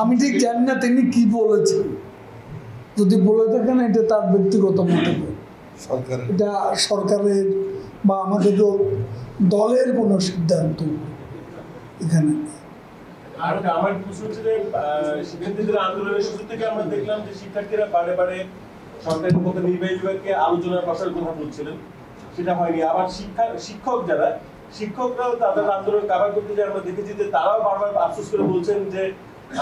আমি ঠিক জানি না তিনি কি বলেছেন, যদি বলে থাকেন এটা তার ব্যক্তিগত মন্তব্য, এটা সরকারের বা আমাদের দলের কোনো সিদ্ধান্ত এখানে। আর আমার প্রশ্ন হচ্ছে যে শিক্ষার্থীদের আন্দোলনের শুরু থেকে আমরা দেখলাম যে শিক্ষার্থীরা বারে বারে সরকারের পক্ষে নির্বাহী বিভাগকে আলোচনার বসার কথা বলছিলেন, সেটা হয়নি। আবার শিক্ষকরাও তাদের আন্দোলন কাভার করতে যে আমরা দেখেছি যে তারাও বারবার আফসোস করে বলছেন যে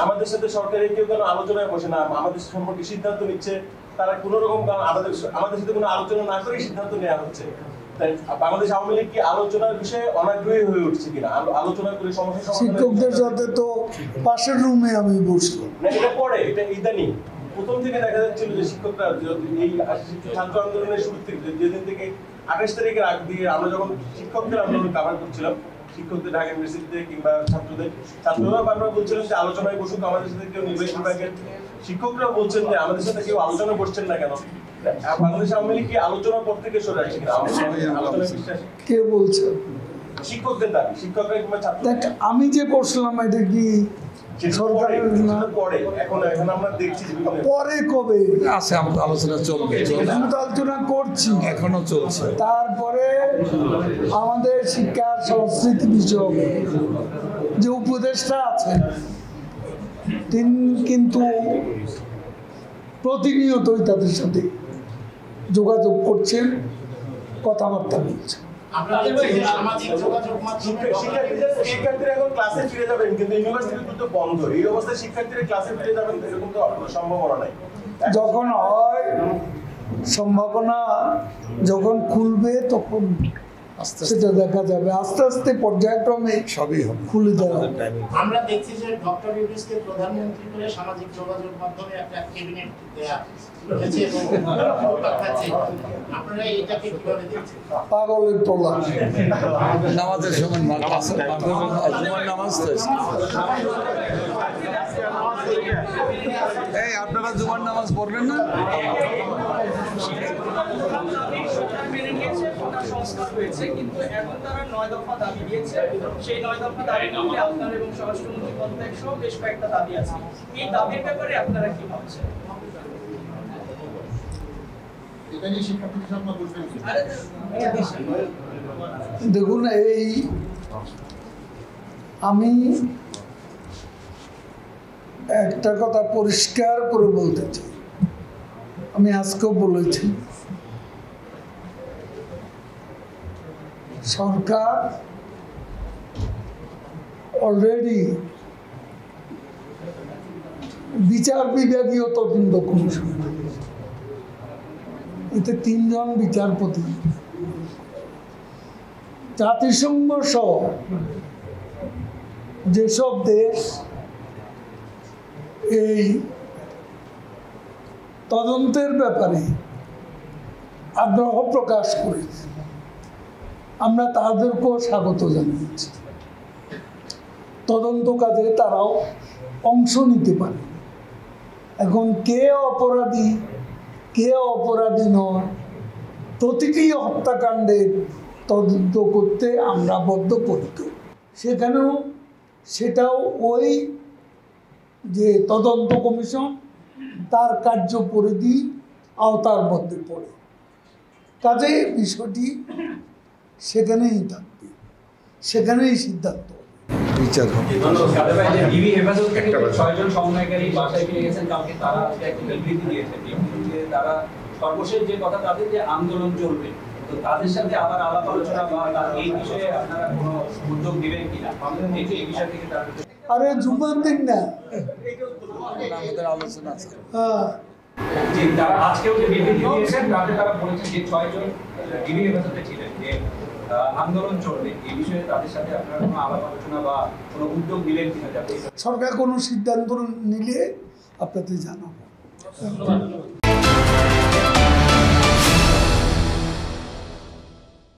আমাদের সাথে সরকারের কেউ কেন আলোচনায় বসে না, আমাদের সম্পর্কে সিদ্ধান্ত নিচ্ছে তারা কোনো রকম আমাদের সাথে কোনো আলোচনা না করে সিদ্ধান্ত নেওয়া হচ্ছে। তাই বাংলাদেশ আওয়ামী লীগ কি আলোচনার বিষয়ে অনাগ্রহী হয়ে উঠছে কিনা? আলোচনা করে সমস্যা শিক্ষকদের সাথে তো পাশের রুমে আমি বসলাম না, এটা পরে, এটা ইদানিং প্রথম থেকে দেখা যাচ্ছিল যে শিক্ষকরা এই ছাত্র আন্দোলনের শুরু থেকে যেদিন থেকে 28 তারিখের আগ দিয়ে আমরা যখন শিক্ষকদের আন্দোলন কাভার করছিলাম, শিক্ষকদের ঢাকা ইউনিভার্সিটিতে কিংবা ছাত্ররা বারবার বলছিলেন যে আলোচনায় বসুক, আমাদের সাথে কেউ নির্বাহী বিভাগের শিক্ষকরা বলছেন যে আমাদের সাথে কেউ আলোচনা করছেন না কেন? বাংলাদেশ আওয়ামী লীগ কি আলোচনার পর থেকে সরে আসছে কিনা? কে বলছে? শিক্ষকদের দাবি, শিক্ষকরা কিংবা ছাত্র। আমি যে বসলাম এটা কি সরকারের না? পরে এখন আমরা দেখছি পরে কবে আছে আলোচনা চলবে, আমি তো আলোচনা করছি, এখনো চলছে। তারপরে আমাদের শিক্ষা সংস্কৃতি বিষয়ক যে উপদেষ্টা আছেন তিনি কিন্তু প্রতিনিয়তই তাদের সাথে যোগাযোগ করছেন, কথাবার্তা বলছেন। শিক্ষার্থীরা এখন ক্লাসে ফিরে যাবেন, কিন্তু ইউনিভার্সিটি তো বন্ধ। এই অবস্থায় শিক্ষার্থীরা ক্লাসে ফিরে যাবেন এরকম তো সম্ভাবনা নাই। যখন হয় সম্ভাবনা, যখন খুলবে তখন সেটা দেখা যাবে, আস্তে আস্তে পর্যায়ক্রমে সবই হবে, খুলে দেওয়া। আমরা দেখছি যে ডক্টর ইউনূসকে প্রধানমন্ত্রী করে সামাজিক যোগাযোগ মাধ্যমে একটা ক্যাবিনেট দেয়া হয়েছে এবং আপনারা এটাকে কিভাবে দেখছেন? পাগলের তোলা নামাজের সময় নামাজ তো এই আপনারা জুমার নামাজ পড়বেন না? সংস্কার হয়েছে, কিন্তু এখন তারা 9 দফা দাবি দিয়েছে। সেই 9 দফা দাবির মধ্যে আপনার এবং স্বরাষ্ট্রমন্ত্রী পদত্যাগ সহ বেশ কয়েকটা দাবি আছে। এই দাবির ব্যাপারে আপনারা কি ভাবছেন? দেখুন, এই আমি একটা কথা পরিষ্কার করে বলতে চাই, আমি আজকেও বলেছি, সরকার অলরেডি বিচার বিভাগীয় তদন্ত কমিশন, এতে 3 জন বিচারপতি, জাতিসংঘ সহ যেসব দেশ এই তদন্তের ব্যাপারে আগ্রহ প্রকাশ করেছে, আমরা তাদেরকেও স্বাগত জানিয়েছি। তদন্ত কাজে তারাও অংশ নিতে পারে। এখন কে অপরাধী কে অপরাধী নয়, প্রতিটি হত্যাকাণ্ডের তদন্ত করতে আমরা বদ্ধপরিকর। সেটাও ওই যে তদন্ত কমিশন তার কার্যপরিধি আওতার মধ্যে পড়ে, কাজে বিষয়টি সেখানেই থাকবে, সেখানেই সিদ্ধান্ত বিচার হবে। সর্বশেষ যে কথা তাদের যে আন্দোলন চলবে, তো তাদের সাথে আবার আলাপ আলোচনা বা এই বিষয়ে আপনারা কোনো উদ্যোগ দিবেন কিনা? এই বিষয় থেকে আরে জুম্মার দিন না আমাদের আলোচনা আছে। তারা আজকেও যে বিবৃতি দিয়েছেন তাতে তারা বলেছেন যে 6 জন ডিবি হেফাজতে ছিলেন, যে আন্দোলন চলবে, এই বিষয়ে তাদের সাথে আপনারা কোনো আলাপ আলোচনা বা কোনো উদ্যোগ দিলেন কিনা? যাতে সরকার কোনো সিদ্ধান্ত নিলে আপনাদের জানাবো।